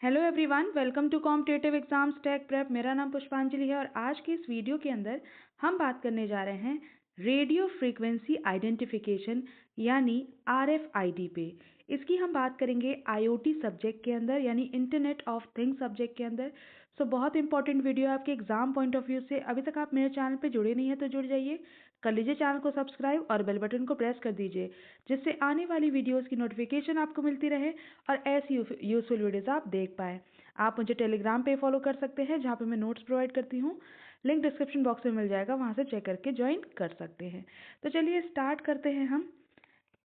Hello everyone, welcome to competitive exams tech prep. मेरा नाम पुष्पांजलि है और आज की इस वीडियो के अंदर हम बात करने जा रहे हैं रेडियो फ्रीक्वेंसी आइडेंटिफिकेशन यानी RFID पे। इसकी हम बात करेंगे IoT सब्जेक्ट के अंदर यानी इंटरनेट ऑफ थिंग्स सब्जेक्ट के अंदर। सो बहुत इंपॉर्टेंट वीडियो है आपके एग्जाम पॉइंट ऑफ व्यू से। अभी तक आप मेरे चैनल पे जुड़े नहीं हैं तो जुड़ जाइए, कर लीजिए चैनल को सब्सक्राइब और बेल बटन को प्रेस कर दीजिए, जिससे आने वाली वीडियोस की नोटिफिकेशन आपको मिलती रहे और ऐसी यूजफुल वीडियोस आप देख पाएँ। आप मुझे टेलीग्राम पे फॉलो कर सकते हैं जहाँ पे मैं नोट्स प्रोवाइड करती हूँ। लिंक डिस्क्रिप्शन बॉक्स में मिल जाएगा, वहाँ से चेक करके ज्वाइन कर सकते हैं। तो चलिए स्टार्ट करते हैं, हम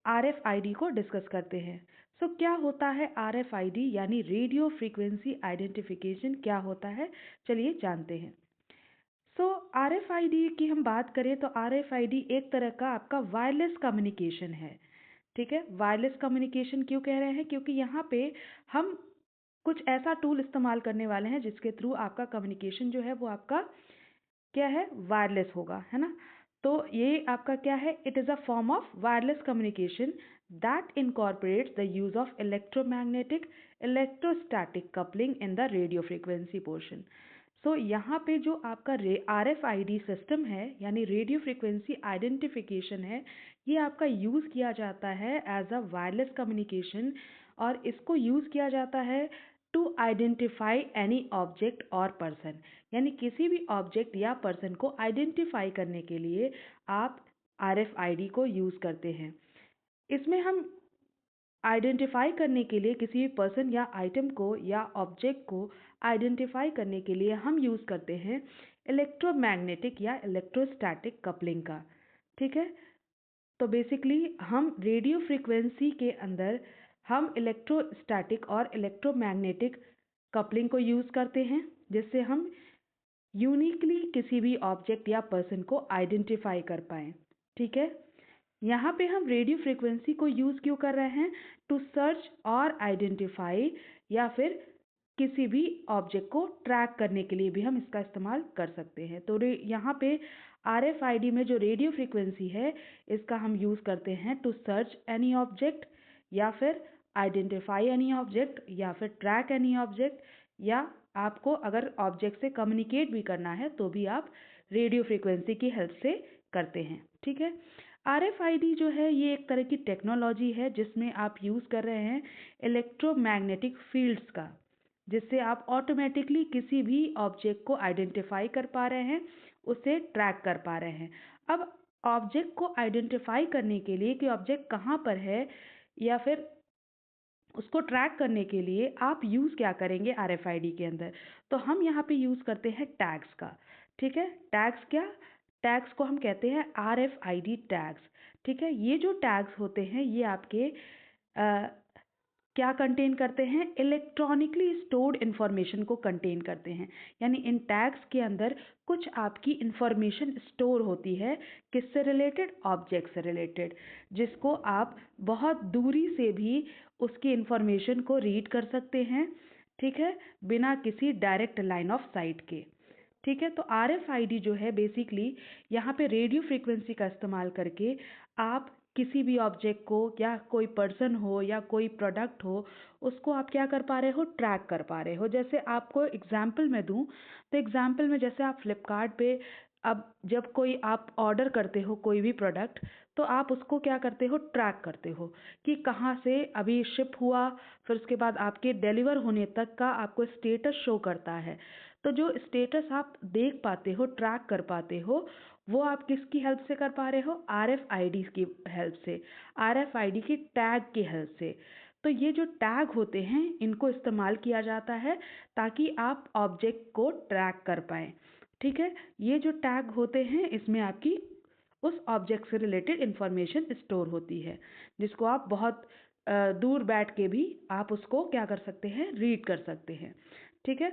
RFID को डिस्कस करते हैं। सो क्या होता है RFID यानी रेडियो फ्रीक्वेंसी आइडेंटिफिकेशन, क्या होता है चलिए जानते हैं। सो RFID की हम बात करें तो RFID एक तरह का आपका वायरलेस कम्युनिकेशन है। ठीक है, वायरलेस कम्युनिकेशन क्यों कह रहे हैं? क्योंकि यहाँ पे हम कुछ ऐसा टूल इस्तेमाल करने वाले हैं जिसके थ्रू आपका कम्युनिकेशन जो है वो आपका क्या है, वायरलेस होगा, है ना। तो ये आपका क्या है, it is a form of wireless communication that incorporates the use of electromagnetic electrostatic coupling in the radio frequency portion. So यहाँ पे जो आपका RFID सिस्टम है यानी रेडियो फ्रीक्वेंसी आइडेंटिफिकेशन है, ये आपका यूज़ किया जाता है एज अ वायरलेस कम्युनिकेशन और इसको यूज़ किया जाता है टू आइडेंटिफाई एनी ऑब्जेक्ट और पर्सन, यानी किसी भी ऑब्जेक्ट या पर्सन को आइडेंटिफाई करने के लिए आप RFID को यूज़ करते हैं। इसमें हम आइडेंटिफाई करने के लिए किसी भी पर्सन या आइटम को या ऑब्जेक्ट को आइडेंटिफाई करने के लिए हम यूज़ करते हैं इलेक्ट्रोमैग्नेटिक या इलेक्ट्रोस्टैटिक कपलिंग का। ठीक है, तो बेसिकली हम रेडियो फ्रीक्वेंसी के अंदर हम इलेक्ट्रोस्टैटिक और इलेक्ट्रोमैग्नेटिक कपलिंग को यूज़ करते हैं, जिससे हम यूनिकली किसी भी ऑब्जेक्ट या पर्सन को आइडेंटिफाई कर पाएँ। ठीक है, यहाँ पे हम रेडियो फ्रीक्वेंसी को यूज़ क्यों कर रहे हैं? टू सर्च और आइडेंटिफाई या फिर किसी भी ऑब्जेक्ट को ट्रैक करने के लिए भी हम इसका इस्तेमाल कर सकते हैं। तो यहाँ पे RFID में जो रेडियो फ्रीक्वेंसी है इसका हम यूज़ करते हैं टू सर्च एनी ऑब्जेक्ट या फिर आइडेंटिफाई एनी ऑब्जेक्ट या फिर ट्रैक एनी ऑब्जेक्ट, या आपको अगर ऑब्जेक्ट से कम्युनिकेट भी करना है तो भी आप रेडियो फ्रीक्वेंसी की हेल्प से करते हैं। ठीक है, RFID जो है ये एक तरह की टेक्नोलॉजी है जिसमें आप यूज़ कर रहे हैं इलेक्ट्रोमैग्नेटिक फील्ड्स का, जिससे आप ऑटोमेटिकली किसी भी ऑब्जेक्ट को आइडेंटिफाई कर पा रहे हैं, उसे ट्रैक कर पा रहे हैं। अब ऑब्जेक्ट को आइडेंटिफाई करने के लिए कि ऑब्जेक्ट कहाँ पर है या फिर उसको ट्रैक करने के लिए आप यूज़ क्या करेंगे RFID के अंदर? तो हम यहाँ पे यूज़ करते हैं टैग्स का। ठीक है, टैग्स क्या? टैग्स को हम कहते हैं RFID टैग्स। ठीक है, ये जो टैग्स होते हैं ये आपके क्या कंटेन करते हैं? इलेक्ट्रॉनिकली स्टोर्ड इन्फॉर्मेशन को कंटेन करते हैं। यानी इन टैग्स के अंदर कुछ आपकी इन्फॉर्मेशन स्टोर होती है, किससे रिलेटेड? ऑब्जेक्ट से रिलेटेड, जिसको आप बहुत दूरी से भी उसकी इन्फॉर्मेशन को रीड कर सकते हैं। ठीक है, बिना किसी डायरेक्ट लाइन ऑफ साइट के। ठीक है, तो RFID जो है बेसिकली यहाँ पे रेडियो फ्रीक्वेंसी का इस्तेमाल करके आप किसी भी ऑब्जेक्ट को या कोई पर्सन हो या कोई प्रोडक्ट हो, उसको आप क्या कर पा रहे हो? ट्रैक कर पा रहे हो। जैसे आपको एग्जाम्पल मैं दूं तो एग्जाम्पल में जैसे आप फ्लिपकार्ट पे अब जब कोई आप ऑर्डर करते हो कोई भी प्रोडक्ट, तो आप उसको क्या करते हो? ट्रैक करते हो कि कहाँ से अभी शिप हुआ, फिर उसके बाद आपके डिलीवर होने तक का आपको स्टेटस शो करता है। तो जो स्टेटस आप देख पाते हो, ट्रैक कर पाते हो, वो आप किसकी हेल्प से कर पा रहे हो? RFID की हेल्प से, RFID की टैग की हेल्प से। तो ये जो टैग होते हैं इनको इस्तेमाल किया जाता है ताकि आप ऑब्जेक्ट को ट्रैक कर पाएँ। ठीक है, ये जो टैग होते हैं इसमें आपकी उस ऑब्जेक्ट से रिलेटेड इंफॉर्मेशन स्टोर होती है, जिसको आप बहुत दूर बैठ के भी आप उसको क्या कर सकते हैं? रीड कर सकते हैं। ठीक है,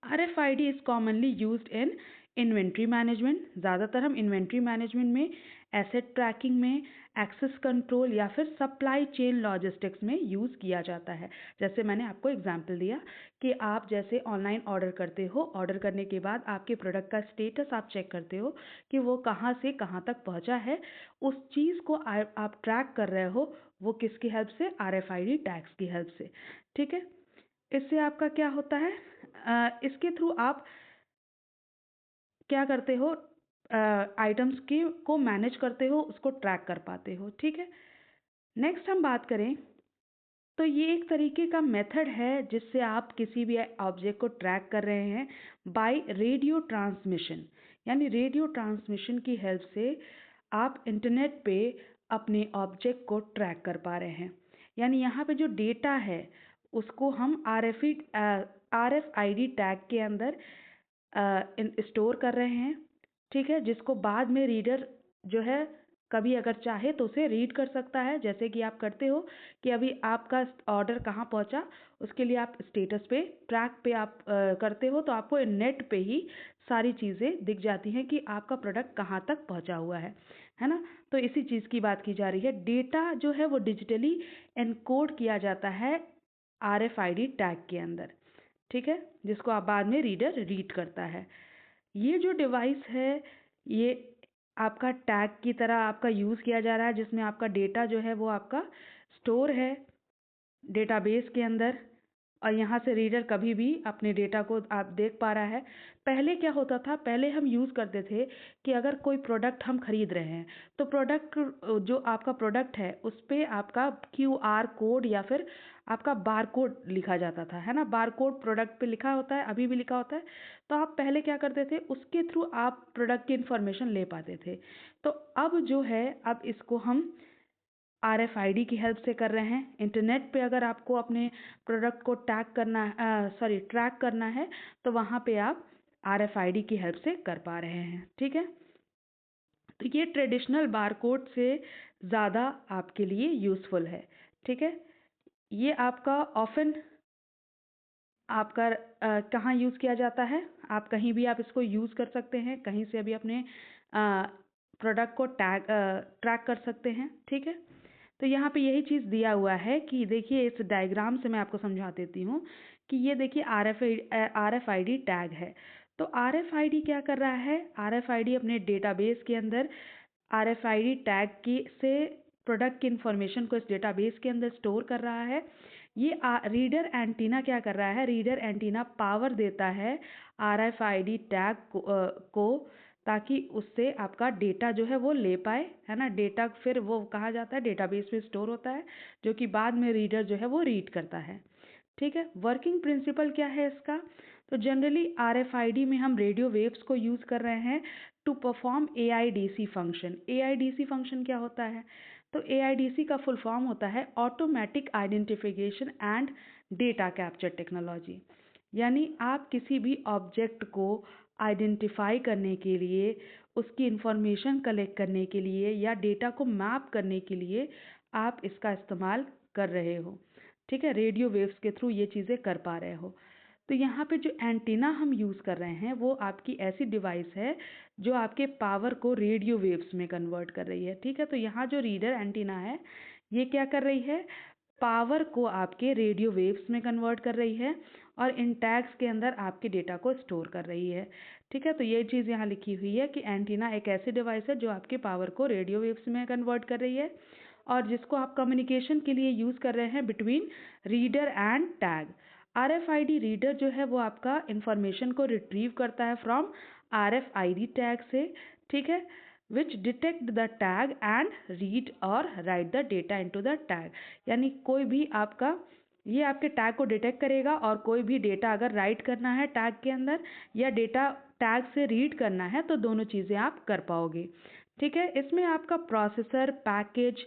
RFID is commonly used in inventory management. ज़्यादातर हम इन्वेंट्री मैनेजमेंट में, एसेट ट्रैकिंग में, एक्सेस कंट्रोल या फिर सप्लाई चेन लॉजिस्टिक्स में यूज़ किया जाता है। जैसे मैंने आपको एग्जांपल दिया कि आप जैसे ऑनलाइन ऑर्डर करते हो, ऑर्डर करने के बाद आपके प्रोडक्ट का स्टेटस आप चेक करते हो कि वो कहाँ से कहाँ तक पहुँचा है, उस चीज़ को आप ट्रैक कर रहे हो, वो किसकी हेल्प से? RFID टैग्स की हेल्प से। ठीक है, इससे आपका क्या होता है, इसके थ्रू आप क्या करते हो, आइटम्स की को मैनेज करते हो, उसको ट्रैक कर पाते हो। ठीक है, नेक्स्ट हम बात करें तो ये एक तरीके का मेथड है जिससे आप किसी भी ऑब्जेक्ट को ट्रैक कर रहे हैं बाय रेडियो ट्रांसमिशन। यानी रेडियो ट्रांसमिशन की हेल्प से आप इंटरनेट पे अपने ऑब्जेक्ट को ट्रैक कर पा रहे हैं। यानी यहाँ पे जो डेटा है उसको हम RFID टैग के अंदर स्टोर कर रहे हैं। ठीक है, जिसको बाद में रीडर जो है कभी अगर चाहे तो उसे रीड कर सकता है, जैसे कि आप करते हो कि अभी आपका ऑर्डर कहाँ पहुँचा, उसके लिए आप स्टेटस पे ट्रैक पे आप करते हो तो आपको नेट पे ही सारी चीज़ें दिख जाती हैं कि आपका प्रोडक्ट कहाँ तक पहुँचा हुआ है ना। तो इसी चीज़ की बात की जा रही है। डेटा जो है वो डिजिटली एनकोड किया जाता है RFID टैग के अंदर। ठीक है, जिसको आप बाद में रीडर रीड करता है। ये जो डिवाइस है ये आपका टैग की तरह आपका यूज़ किया जा रहा है, जिसमें आपका डेटा जो है वो आपका स्टोर है डेटाबेस के अंदर, और यहाँ से रीडर कभी भी अपने डेटा को आप देख पा रहा है। पहले क्या होता था, पहले हम यूज़ करते थे कि अगर कोई प्रोडक्ट हम खरीद रहे हैं तो प्रोडक्ट जो आपका प्रोडक्ट है उस पर आपका QR कोड या फिर आपका बार कोड लिखा जाता था, है ना। बार कोड प्रोडक्ट पे लिखा होता है, अभी भी लिखा होता है। तो आप पहले क्या करते थे, उसके थ्रू आप प्रोडक्ट की इन्फॉर्मेशन ले पाते थे। तो अब जो है, अब इसको हम RFID की हेल्प से कर रहे हैं। इंटरनेट पे अगर आपको अपने प्रोडक्ट को ट्रैक करना है तो वहाँ पे आप RFID की हेल्प से कर पा रहे हैं। ठीक है, तो ये ट्रेडिशनल बारकोड से ज़्यादा आपके लिए यूज़फुल है। ठीक है, ये आपका ऑफन आपका कहाँ यूज़ किया जाता है, आप कहीं भी आप इसको यूज़ कर सकते हैं, कहीं से भी अपने प्रोडक्ट को ट्रैक कर सकते हैं। ठीक है, तो यहाँ पे यही चीज़ दिया हुआ है कि देखिए, इस डायग्राम से मैं आपको समझा देती हूँ कि ये देखिए RFID टैग है। तो RFID क्या कर रहा है, RFID अपने डेटाबेस के अंदर RFID टैग की से प्रोडक्ट की इंफॉर्मेशन को इस डेटाबेस के अंदर स्टोर कर रहा है। ये रीडर एंटीना क्या कर रहा है, रीडर एंटीना पावर देता है RFID टैग को ताकि उससे आपका डेटा जो है वो ले पाए, है ना। डेटा फिर वो कहा जाता है डेटाबेस में स्टोर होता है, जो कि बाद में रीडर जो है वो रीड करता है। ठीक है, वर्किंग प्रिंसिपल क्या है इसका, तो जनरली RFID में हम रेडियो वेव्स को यूज़ कर रहे हैं to perform AIDC function. AIDC function क्या होता है, तो AIDC का फुल फॉर्म होता है automatic identification and data capture technology. यानी आप किसी भी ऑब्जेक्ट को आइडेंटिफाई करने के लिए, उसकी इंफॉर्मेशन कलेक्ट करने के लिए या डेटा को मैप करने के लिए आप इसका इस्तेमाल कर रहे हो। ठीक है, रेडियो वेव्स के थ्रू ये चीज़ें कर पा रहे हो। तो यहाँ पे जो एंटीना हम यूज़ कर रहे हैं वो आपकी ऐसी डिवाइस है जो आपके पावर को रेडियो वेव्स में कन्वर्ट कर रही है। ठीक है, तो यहाँ जो रीडर एंटीना है ये क्या कर रही है, पावर को आपके रेडियो वेव्स में कन्वर्ट कर रही है और इन टैग्स के अंदर आपके डेटा को स्टोर कर रही है। ठीक है, तो ये चीज़ यहाँ लिखी हुई है कि एंटीना एक ऐसी डिवाइस है जो आपके पावर को रेडियो वेव्स में कन्वर्ट कर रही है और जिसको आप कम्युनिकेशन के लिए यूज़ कर रहे हैं between reader and tag. RFID reader जो है वो आपका इंफॉर्मेशन को रिट्रीव करता है फ्रॉम RFID टैग से। ठीक है, which detect the tag and read और write the data into the tag. यानी कोई भी आपका ये आपके टैग को डिटेक्ट करेगा और कोई भी डेटा अगर राइट करना है टैग के अंदर या डेटा टैग से रीड करना है तो दोनों चीज़ें आप कर पाओगे। ठीक है, इसमें आपका processor, package,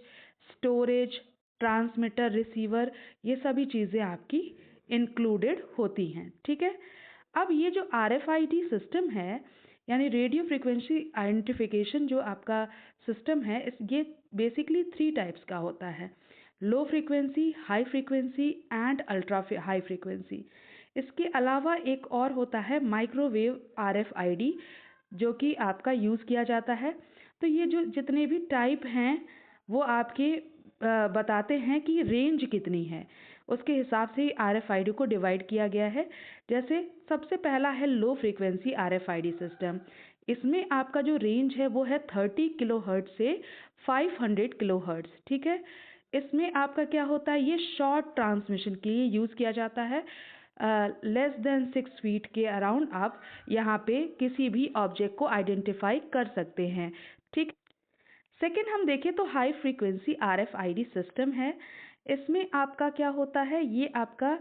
storage, transmitter, receiver, ये सभी चीज़ें आपकी इंक्लूडेड होती हैं। ठीक है, अब ये जो RFID सिस्टम है यानी रेडियो फ्रीक्वेंसी आइडेंटिफिकेशन जो आपका सिस्टम है, ये बेसिकली 3 टाइप्स का होता है, low frequency, high frequency and ultra high frequency. इसके अलावा एक और होता है माइक्रोवेव RFID जो कि आपका यूज़ किया जाता है। तो ये जो जितने भी टाइप हैं वो आपके बताते हैं कि रेंज कितनी है, उसके हिसाब से ही RFID को डिवाइड किया गया है। जैसे सबसे पहला है लो फ्रीक्वेंसी RFID सिस्टम। इसमें आपका जो रेंज है वो है 30 किलोहर्ट्ज़ से 500 किलोहर्ट्ज़। ठीक है, इसमें आपका क्या होता है, ये शॉर्ट ट्रांसमिशन के लिए यूज़ किया जाता है। लेस देन 6 फीट के अराउंड आप यहाँ पे किसी भी ऑब्जेक्ट को आइडेंटिफाई कर सकते हैं। ठीक। सेकेंड हम देखें तो हाई फ्रीक्वेंसी RFID सिस्टम है। इसमें आपका क्या होता है, ये आपका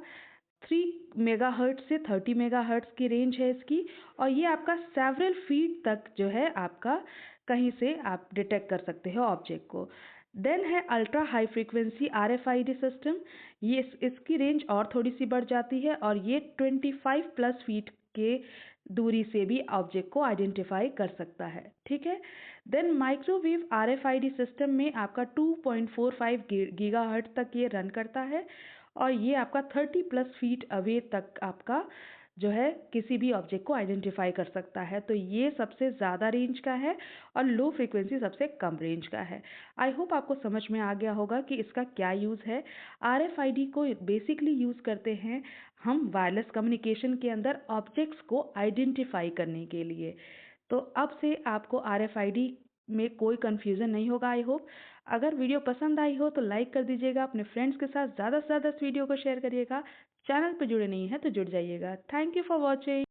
3 मेगाहर्ट्ज से 30 मेगाहर्ट्ज की रेंज है इसकी, और ये आपका सेवरल फीट तक जो है आपका कहीं से आप डिटेक्ट कर सकते हो ऑब्जेक्ट को। देन है ultra high frequency RFID system. ये इसकी रेंज और थोड़ी सी बढ़ जाती है और ये 25 प्लस फीट के दूरी से भी ऑब्जेक्ट को आइडेंटिफाई कर सकता है। ठीक है। देन माइक्रोवेव RFID सिस्टम में आपका 2.45 गीगाहर्ट्ज तक ये रन करता है और ये आपका 30 प्लस फीट अवे तक आपका जो है किसी भी ऑब्जेक्ट को आइडेंटिफाई कर सकता है। तो ये सबसे ज़्यादा रेंज का है और लो फ्रीक्वेंसी सबसे कम रेंज का है। आई होप आपको समझ में आ गया होगा कि इसका क्या यूज़ है। RFID को बेसिकली यूज़ करते हैं हम वायरलेस कम्युनिकेशन के अंदर ऑब्जेक्ट्स को आइडेंटिफाई करने के लिए। तो अब से आपको RFID में कोई कन्फ्यूज़न नहीं होगा आई होप। अगर वीडियो पसंद आई हो तो लाइक कर दीजिएगा, अपने फ्रेंड्स के साथ ज़्यादा से ज़्यादा इस वीडियो को शेयर करिएगा। चैनल पर जुड़े नहीं हैं तो जुड़ जाइएगा। Thank you for watching.